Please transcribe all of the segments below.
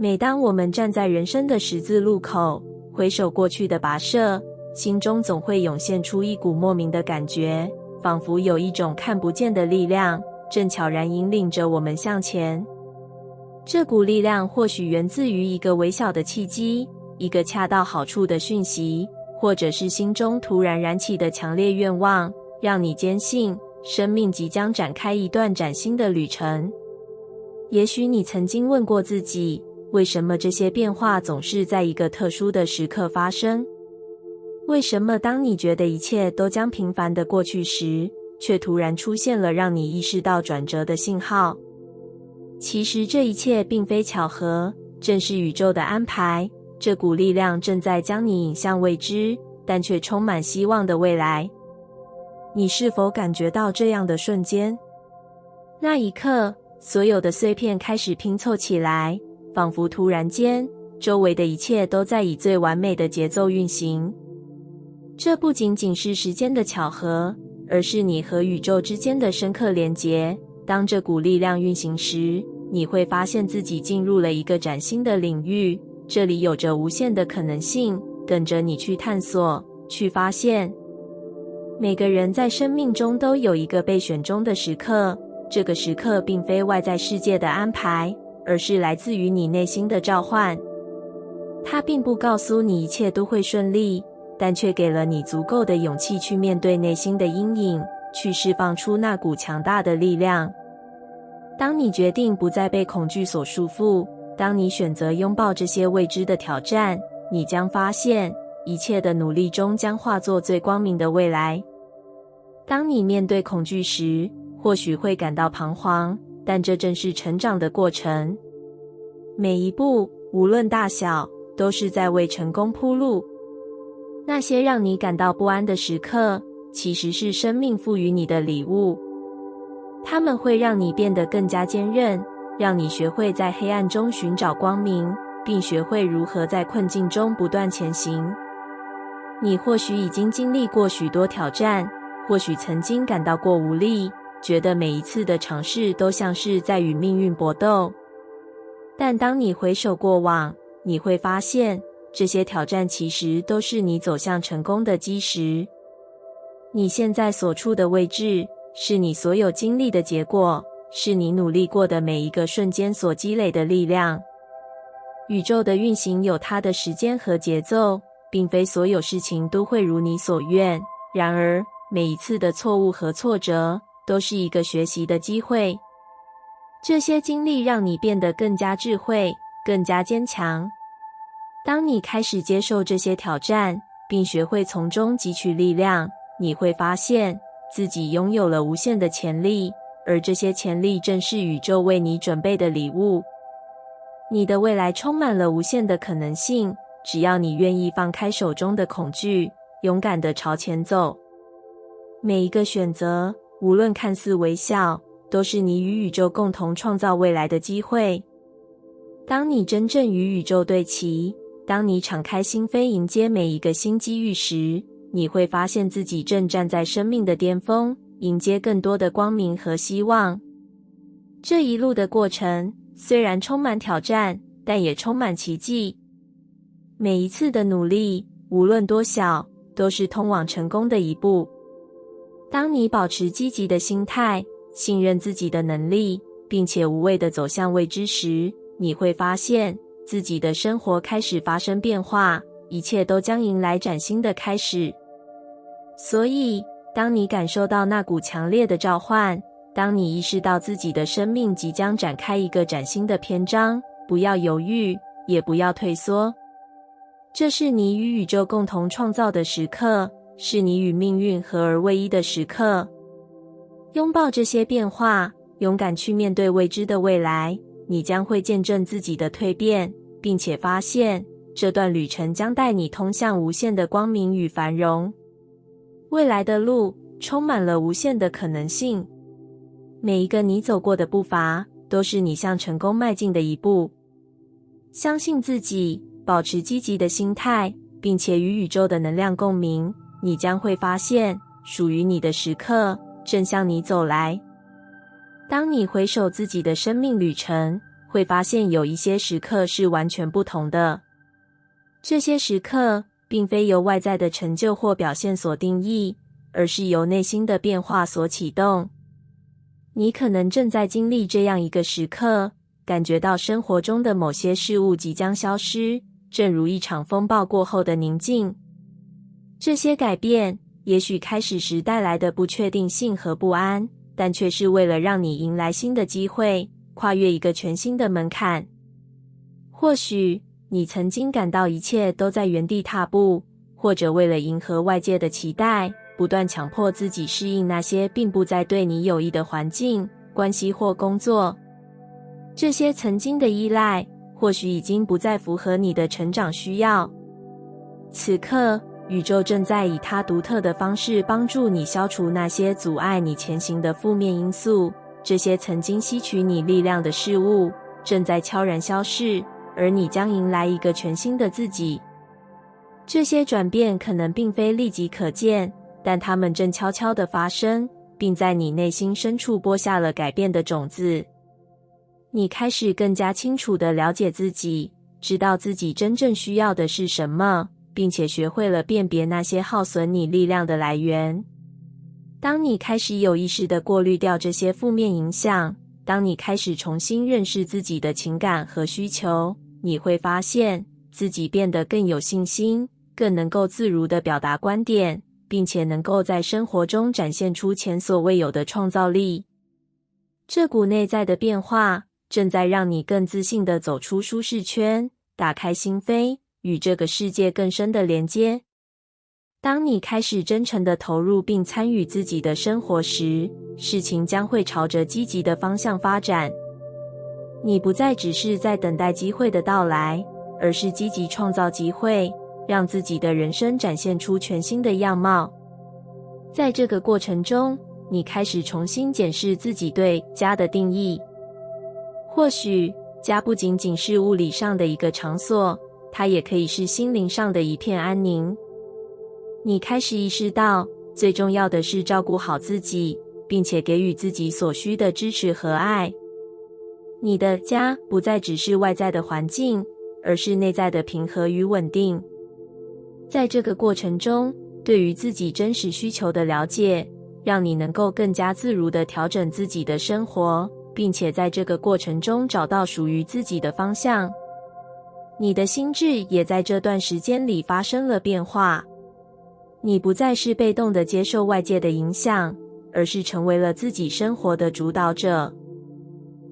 每当我们站在人生的十字路口，回首过去的跋涉，心中总会涌现出一股莫名的感觉，仿佛有一种看不见的力量，正悄然引领着我们向前。这股力量或许源自于一个微小的契机，一个恰到好处的讯息，或者是心中突然燃起的强烈愿望，让你坚信生命即将展开一段崭新的旅程。也许你曾经问过自己，为什么这些变化总是在一个特殊的时刻发生？为什么当你觉得一切都将平凡地过去时，却突然出现了让你意识到转折的信号？其实这一切并非巧合，正是宇宙的安排，这股力量正在将你引向未知，但却充满希望的未来。你是否感觉到这样的瞬间？那一刻，所有的碎片开始拼凑起来，仿佛突然间，周围的一切都在以最完美的节奏运行。这不仅仅是时间的巧合，而是你和宇宙之间的深刻连结。当这股力量运行时，你会发现自己进入了一个崭新的领域，这里有着无限的可能性，等着你去探索，去发现。每个人在生命中都有一个被选中的时刻，这个时刻并非外在世界的安排，而是来自于你内心的召唤。它并不告诉你一切都会顺利，但却给了你足够的勇气去面对内心的阴影，去释放出那股强大的力量。当你决定不再被恐惧所束缚，当你选择拥抱这些未知的挑战，你将发现，一切的努力终将化作最光明的未来。当你面对恐惧时，或许会感到彷徨，但这正是成长的过程。每一步，无论大小，都是在为成功铺路。那些让你感到不安的时刻，其实是生命赋予你的礼物。它们会让你变得更加坚韧，让你学会在黑暗中寻找光明，并学会如何在困境中不断前行。你或许已经经历过许多挑战，或许曾经感到过无力，觉得每一次的尝试都像是在与命运搏斗。但当你回首过往，你会发现，这些挑战其实都是你走向成功的基石。你现在所处的位置，是你所有经历的结果，是你努力过的每一个瞬间所积累的力量。宇宙的运行有它的时间和节奏，并非所有事情都会如你所愿。然而，每一次的错误和挫折，都是一个学习的机会。这些经历让你变得更加智慧，更加坚强。当你开始接受这些挑战，并学会从中汲取力量，你会发现自己拥有了无限的潜力，而这些潜力正是宇宙为你准备的礼物。你的未来充满了无限的可能性，只要你愿意放开手中的恐惧，勇敢地朝前走。每一个选择，无论看似微小，都是你与宇宙共同创造未来的机会。当你真正与宇宙对齐，当你敞开心扉迎接每一个新机遇时，你会发现自己正站在生命的巅峰，迎接更多的光明和希望。这一路的过程虽然充满挑战，但也充满奇迹。每一次的努力，无论多小，都是通往成功的一步。当你保持积极的心态，信任自己的能力，并且无畏地走向未知时，你会发现自己的生活开始发生变化，一切都将迎来崭新的开始。所以，当你感受到那股强烈的召唤，当你意识到自己的生命即将展开一个崭新的篇章，不要犹豫，也不要退缩。这是你与宇宙共同创造的时刻，是你与命运合而为一的时刻。拥抱这些变化，勇敢去面对未知的未来，你将会见证自己的蜕变，并且发现这段旅程将带你通向无限的光明与繁荣。未来的路充满了无限的可能性，每一个你走过的步伐，都是你向成功迈进的一步。相信自己，保持积极的心态，并且与宇宙的能量共鸣，你将会发现属于你的时刻正向你走来。当你回首自己的生命旅程，会发现有一些时刻是完全不同的。这些时刻并非由外在的成就或表现所定义，而是由内心的变化所启动。你可能正在经历这样一个时刻，感觉到生活中的某些事物即将消失，正如一场风暴过后的宁静。这些改变也许开始时带来的不确定性和不安，但却是为了让你迎来新的机会，跨越一个全新的门槛。或许你曾经感到一切都在原地踏步，或者为了迎合外界的期待，不断强迫自己适应那些并不再对你有益的环境、关系或工作。这些曾经的依赖，或许已经不再符合你的成长需要。此刻，宇宙正在以它独特的方式帮助你消除那些阻碍你前行的负面因素。这些曾经吸取你力量的事物，正在悄然消逝，而你将迎来一个全新的自己。这些转变可能并非立即可见，但它们正悄悄地发生，并在你内心深处播下了改变的种子。你开始更加清楚地了解自己，知道自己真正需要的是什么，并且学会了辨别那些耗损你力量的来源。当你开始有意识地过滤掉这些负面影响，当你开始重新认识自己的情感和需求，你会发现自己变得更有信心，更能够自如地表达观点，并且能够在生活中展现出前所未有的创造力。这股内在的变化正在让你更自信地走出舒适圈，打开心扉，与这个世界更深的连接。当你开始真诚地投入并参与自己的生活时，事情将会朝着积极的方向发展。你不再只是在等待机会的到来，而是积极创造机会，让自己的人生展现出全新的样貌。在这个过程中，你开始重新检视自己对家的定义。或许，家不仅仅是物理上的一个场所，它也可以是心灵上的一片安宁。你开始意识到，最重要的是照顾好自己，并且给予自己所需的支持和爱。你的家不再只是外在的环境，而是内在的平和与稳定。在这个过程中，对于自己真实需求的了解，让你能够更加自如地调整自己的生活，并且在这个过程中找到属于自己的方向。你的心智也在这段时间里发生了变化。你不再是被动地接受外界的影响，而是成为了自己生活的主导者。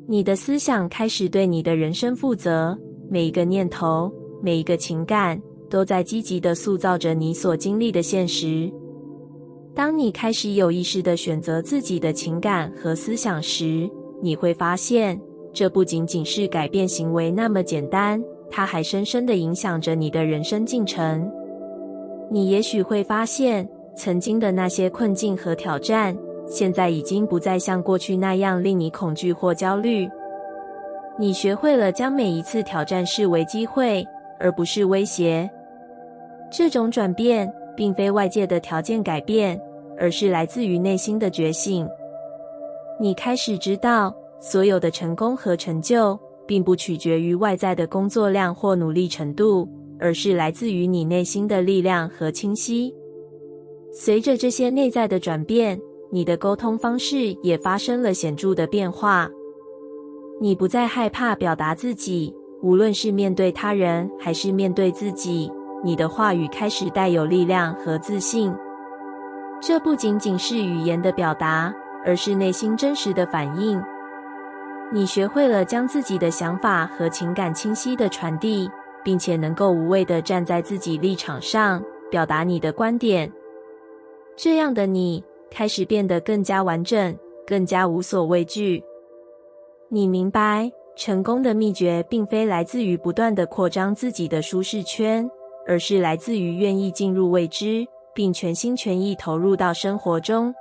你的思想开始对你的人生负责，每一个念头，每一个情感，都在积极地塑造着你所经历的现实。当你开始有意识地选择自己的情感和思想时，你会发现，这不仅仅是改变行为那么简单，它还深深地影响着你的人生进程。你也许会发现，曾经的那些困境和挑战，现在已经不再像过去那样令你恐惧或焦虑。你学会了将每一次挑战视为机会，而不是威胁。这种转变并非外界的条件改变，而是来自于内心的觉醒。你开始知道，所有的成功和成就，并不取决于外在的工作量或努力程度，而是来自于你内心的力量和清晰。随着这些内在的转变，你的沟通方式也发生了显著的变化。你不再害怕表达自己，无论是面对他人还是面对自己，你的话语开始带有力量和自信。这不仅仅是语言的表达，而是内心真实的反应。你学会了将自己的想法和情感清晰地传递，并且能够无畏地站在自己立场上，表达你的观点。这样的你，开始变得更加完整，更加无所畏惧。你明白，成功的秘诀并非来自于不断地扩张自己的舒适圈，而是来自于愿意进入未知，并全心全意投入到生活中。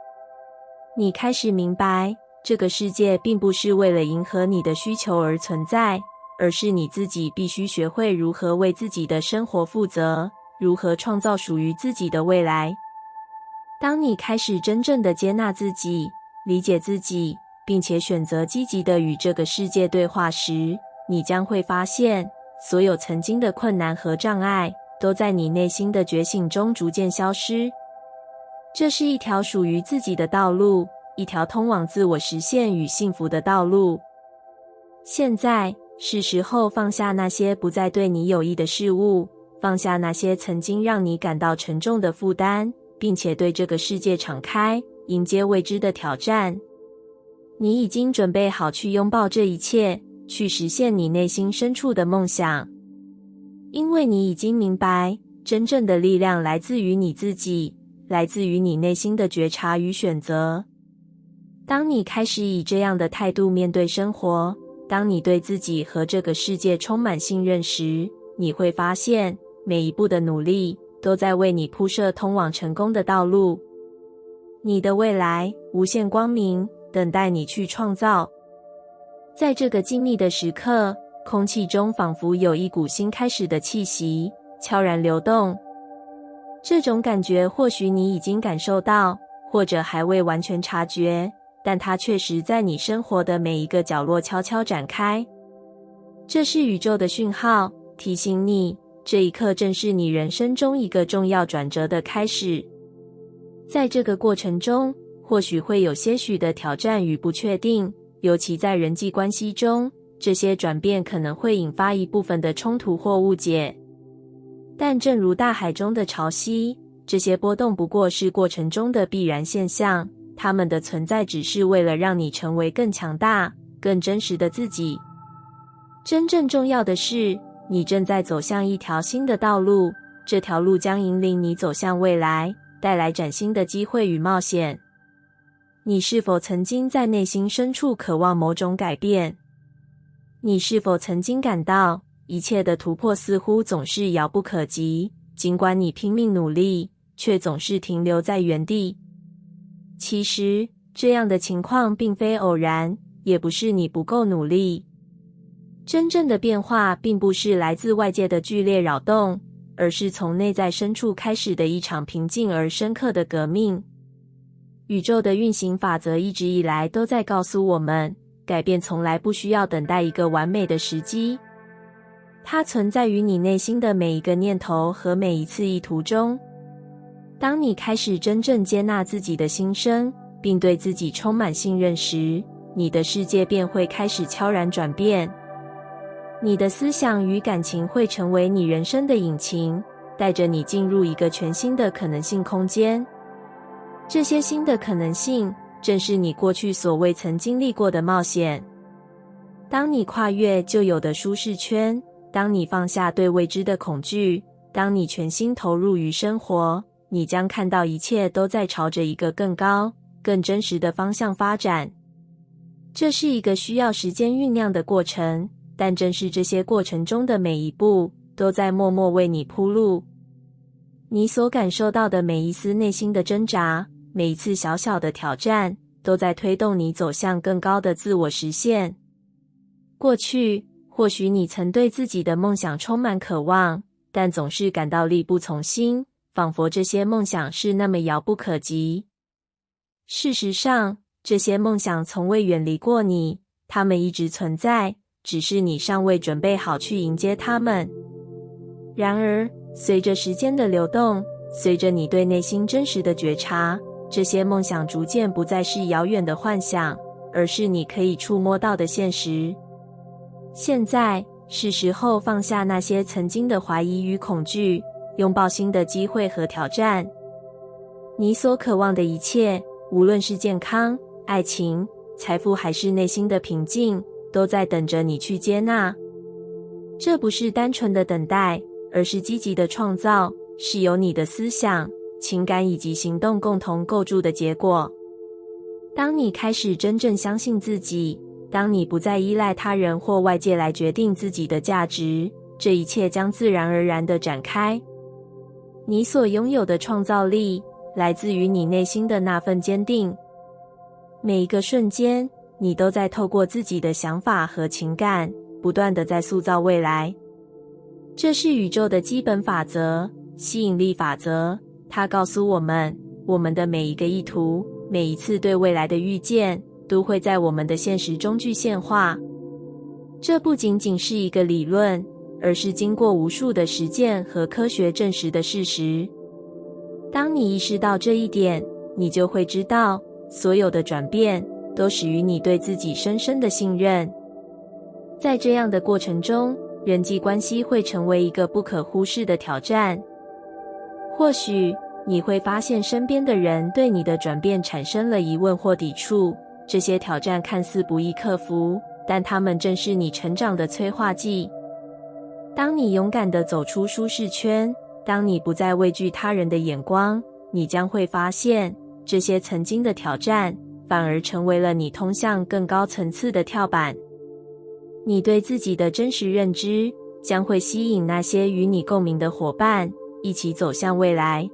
你开始明白，这个世界并不是为了迎合你的需求而存在，而是你自己必须学会如何为自己的生活负责，如何创造属于自己的未来。当你开始真正的接纳自己，理解自己，并且选择积极的与这个世界对话时，你将会发现，所有曾经的困难和障碍都在你内心的觉醒中逐渐消失。这是一条属于自己的道路，一条通往自我实现与幸福的道路。现在是时候放下那些不再对你有益的事物，放下那些曾经让你感到沉重的负担，并且对这个世界敞开，迎接未知的挑战。你已经准备好去拥抱这一切，去实现你内心深处的梦想。因为你已经明白，真正的力量来自于你自己，来自于你内心的觉察与选择。当你开始以这样的态度面对生活，当你对自己和这个世界充满信任时，你会发现，每一步的努力都在为你铺设通往成功的道路。你的未来无限光明，等待你去创造。在这个静谧的时刻，空气中仿佛有一股新开始的气息，悄然流动。这种感觉或许你已经感受到，或者还未完全察觉，但它确实在你生活的每一个角落悄悄展开。这是宇宙的讯号，提醒你，这一刻正是你人生中一个重要转折的开始。在这个过程中，或许会有些许的挑战与不确定，尤其在人际关系中，这些转变可能会引发一部分的冲突或误解。但正如大海中的潮汐，这些波动不过是过程中的必然现象，它们的存在只是为了让你成为更强大、更真实的自己。真正重要的是，你正在走向一条新的道路，这条路将引领你走向未来，带来崭新的机会与冒险。你是否曾经在内心深处渴望某种改变？你是否曾经感到一切的突破似乎总是遥不可及，尽管你拼命努力，却总是停留在原地？其实，这样的情况并非偶然，也不是你不够努力。真正的变化并不是来自外界的剧烈扰动，而是从内在深处开始的一场平静而深刻的革命。宇宙的运行法则一直以来都在告诉我们，改变从来不需要等待一个完美的时机。它存在于你内心的每一个念头和每一次意图中。当你开始真正接纳自己的心声，并对自己充满信任时，你的世界便会开始悄然转变。你的思想与感情会成为你人生的引擎，带着你进入一个全新的可能性空间。这些新的可能性，正是你过去所未曾经历过的冒险。当你跨越旧有的舒适圈，当你放下对未知的恐惧，当你全心投入于生活，你将看到一切都在朝着一个更高、更真实的方向发展。这是一个需要时间酝酿的过程，但正是这些过程中的每一步，都在默默为你铺路。你所感受到的每一丝内心的挣扎，每一次小小的挑战，都在推动你走向更高的自我实现。过去，或许你曾对自己的梦想充满渴望，但总是感到力不从心，仿佛这些梦想是那么遥不可及。事实上，这些梦想从未远离过你，它们一直存在，只是你尚未准备好去迎接它们。然而，随着时间的流动，随着你对内心真实的觉察，这些梦想逐渐不再是遥远的幻想，而是你可以触摸到的现实。现在是时候放下那些曾经的怀疑与恐惧，拥抱新的机会和挑战。你所渴望的一切，无论是健康、爱情、财富还是内心的平静，都在等着你去接纳。这不是单纯的等待，而是积极的创造，是由你的思想、情感以及行动共同构筑的结果。当你开始真正相信自己，当你不再依赖他人或外界来决定自己的价值，这一切将自然而然地展开。你所拥有的创造力，来自于你内心的那份坚定。每一个瞬间，你都在透过自己的想法和情感，不断地在塑造未来。这是宇宙的基本法则，吸引力法则。它告诉我们，我们的每一个意图，每一次对未来的预见，都会在我们的现实中具现化。这不仅仅是一个理论，而是经过无数的实践和科学证实的事实。当你意识到这一点，你就会知道，所有的转变都始于你对自己深深的信任。在这样的过程中，人际关系会成为一个不可忽视的挑战。或许你会发现身边的人对你的转变产生了疑问或抵触，这些挑战看似不易克服，但它们正是你成长的催化剂。当你勇敢地走出舒适圈，当你不再畏惧他人的眼光，你将会发现，这些曾经的挑战反而成为了你通向更高层次的跳板。你对自己的真实认知将会吸引那些与你共鸣的伙伴，一起走向未来。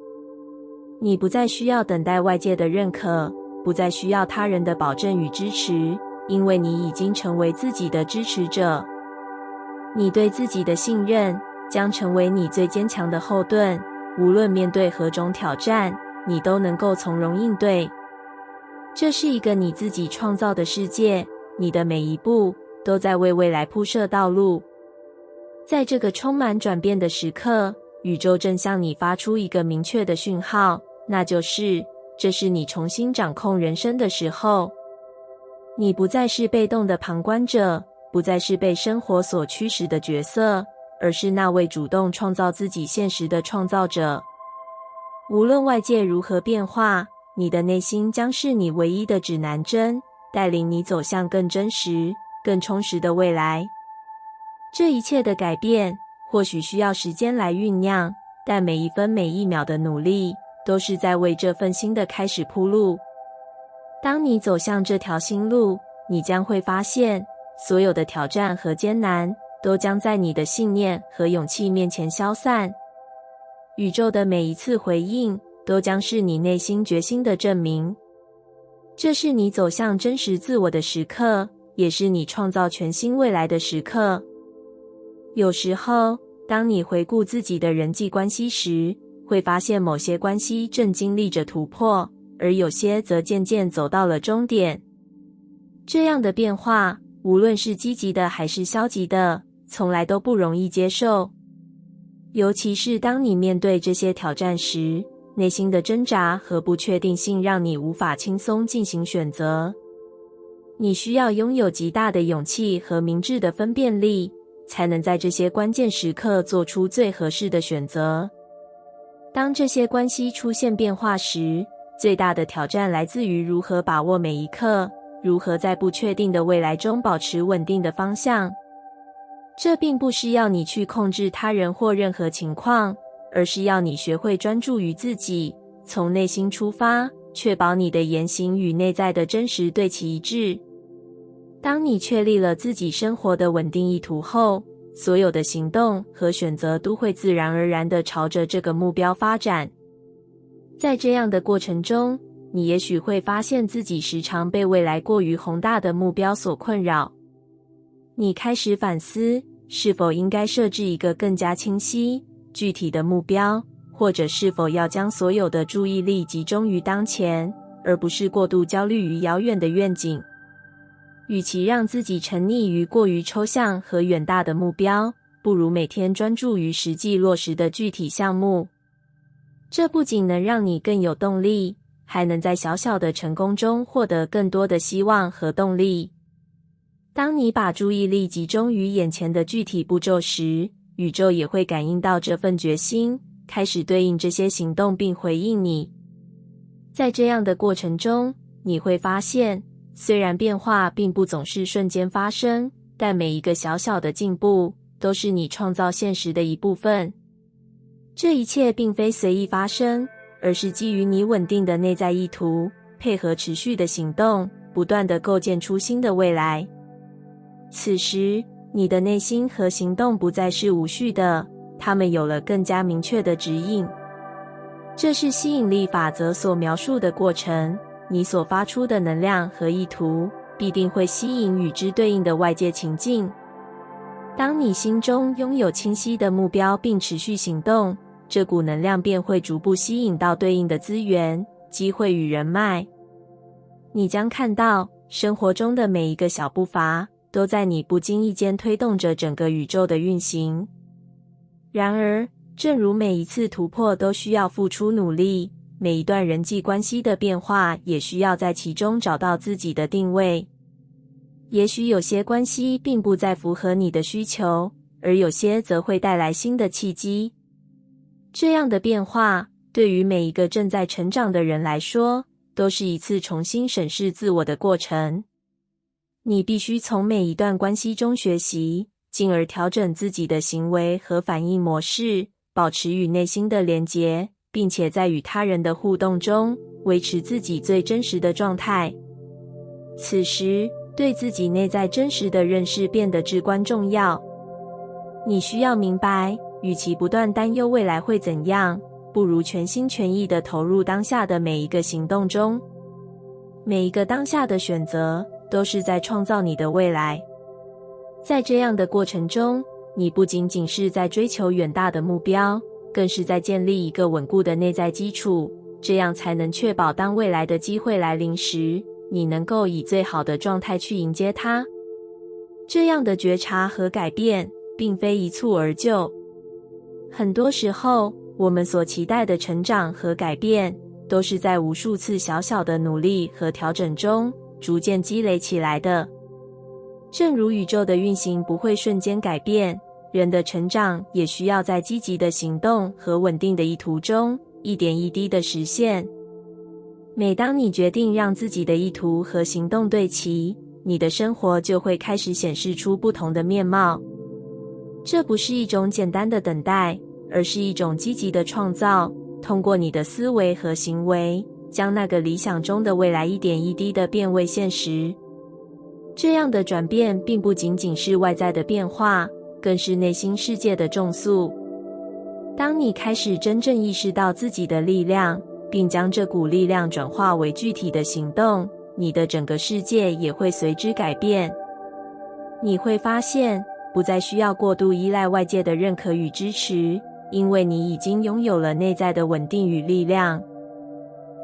你不再需要等待外界的认可，不再需要他人的保证与支持，因为你已经成为自己的支持者。你对自己的信任将成为你最坚强的后盾，无论面对何种挑战，你都能够从容应对。这是一个你自己创造的世界，你的每一步都在为未来铺设道路。在这个充满转变的时刻，宇宙正向你发出一个明确的讯号，那就是这是你重新掌控人生的时候。你不再是被动的旁观者，不再是被生活所驱使的角色，而是那位主动创造自己现实的创造者。无论外界如何变化，你的内心将是你唯一的指南针，带领你走向更真实、更充实的未来。这一切的改变或许需要时间来酝酿，但每一分每一秒的努力都是在为这份新的开始铺路。当你走向这条新路，你将会发现，所有的挑战和艰难都将在你的信念和勇气面前消散。宇宙的每一次回应都将是你内心决心的证明。这是你走向真实自我的时刻，也是你创造全新未来的时刻。有时候，当你回顾自己的人际关系时，会发现某些关系正经历着突破，而有些则渐渐走到了终点。这样的变化，无论是积极的还是消极的，从来都不容易接受。尤其是当你面对这些挑战时，内心的挣扎和不确定性让你无法轻松进行选择。你需要拥有极大的勇气和明智的分辨力，才能在这些关键时刻做出最合适的选择。当这些关系出现变化时，最大的挑战来自于如何把握每一刻，如何在不确定的未来中保持稳定的方向。这并不是要你去控制他人或任何情况，而是要你学会专注于自己，从内心出发，确保你的言行与内在的真实对齐一致。当你确立了自己生活的稳定意图后，所有的行动和选择都会自然而然地朝着这个目标发展。在这样的过程中，你也许会发现自己时常被未来过于宏大的目标所困扰。你开始反思，是否应该设置一个更加清晰、具体的目标，或者是否要将所有的注意力集中于当前，而不是过度焦虑于遥远的愿景。与其让自己沉溺于过于抽象和远大的目标，不如每天专注于实际落实的具体项目。这不仅能让你更有动力，还能在小小的成功中获得更多的希望和动力。当你把注意力集中于眼前的具体步骤时，宇宙也会感应到这份决心，开始对应这些行动并回应你。在这样的过程中，你会发现，虽然变化并不总是瞬间发生，但每一个小小的进步都是你创造现实的一部分。这一切并非随意发生，而是基于你稳定的内在意图，配合持续的行动，不断地构建出新的未来。此时，你的内心和行动不再是无序的，它们有了更加明确的指引。这是吸引力法则所描述的过程，你所发出的能量和意图，必定会吸引与之对应的外界情境。当你心中拥有清晰的目标并持续行动，这股能量便会逐步吸引到对应的资源、机会与人脉。你将看到，生活中的每一个小步伐都在你不经意间推动着整个宇宙的运行。然而，正如每一次突破都需要付出努力，每一段人际关系的变化也需要在其中找到自己的定位。也许有些关系并不再符合你的需求，而有些则会带来新的契机。这样的变化，对于每一个正在成长的人来说，都是一次重新审视自我的过程。你必须从每一段关系中学习，进而调整自己的行为和反应模式，保持与内心的连结，并且在与他人的互动中，维持自己最真实的状态。此时，对自己内在真实的认识变得至关重要。你需要明白，与其不断担忧未来会怎样，不如全心全意地投入当下的每一个行动中。每一个当下的选择，都是在创造你的未来。在这样的过程中，你不仅仅是在追求远大的目标，更是在建立一个稳固的内在基础，这样才能确保当未来的机会来临时，你能够以最好的状态去迎接它。这样的觉察和改变，并非一蹴而就。很多时候，我们所期待的成长和改变，都是在无数次小小的努力和调整中，逐渐积累起来的。正如宇宙的运行不会瞬间改变，人的成长也需要在积极的行动和稳定的意图中，一点一滴的实现。每当你决定让自己的意图和行动对齐，你的生活就会开始显示出不同的面貌。这不是一种简单的等待，而是一种积极的创造，通过你的思维和行为，将那个理想中的未来一点一滴地变为现实。这样的转变并不仅仅是外在的变化，更是内心世界的重塑。当你开始真正意识到自己的力量，并将这股力量转化为具体的行动，你的整个世界也会随之改变。你会发现，不再需要过度依赖外界的认可与支持，因为你已经拥有了内在的稳定与力量。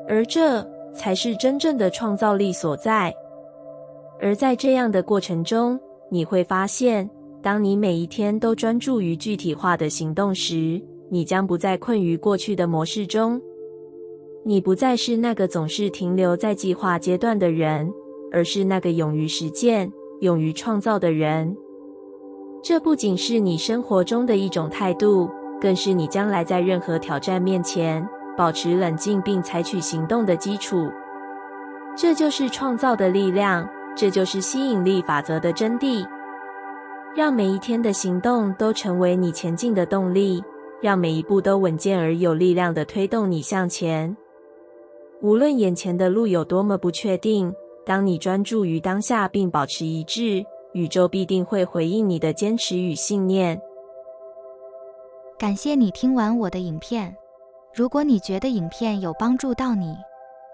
而这才是真正的创造力所在。而在这样的过程中，你会发现，当你每一天都专注于具体化的行动时，你将不再困于过去的模式中。你不再是那个总是停留在计划阶段的人，而是那个勇于实践、勇于创造的人。这不仅是你生活中的一种态度，更是你将来在任何挑战面前保持冷静并采取行动的基础。这就是创造的力量，这就是吸引力法则的真谛。让每一天的行动都成为你前进的动力，让每一步都稳健而有力量地推动你向前。无论眼前的路有多么不确定，当你专注于当下并保持一致，宇宙必定会回应你的坚持与信念。感谢你听完我的影片。如果你觉得影片有帮助到你，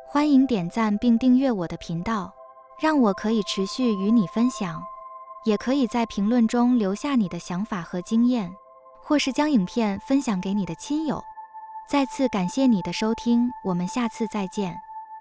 欢迎点赞并订阅我的频道，让我可以持续与你分享。也可以在评论中留下你的想法和经验，或是将影片分享给你的亲友。再次感谢你的收听，我们下次再见。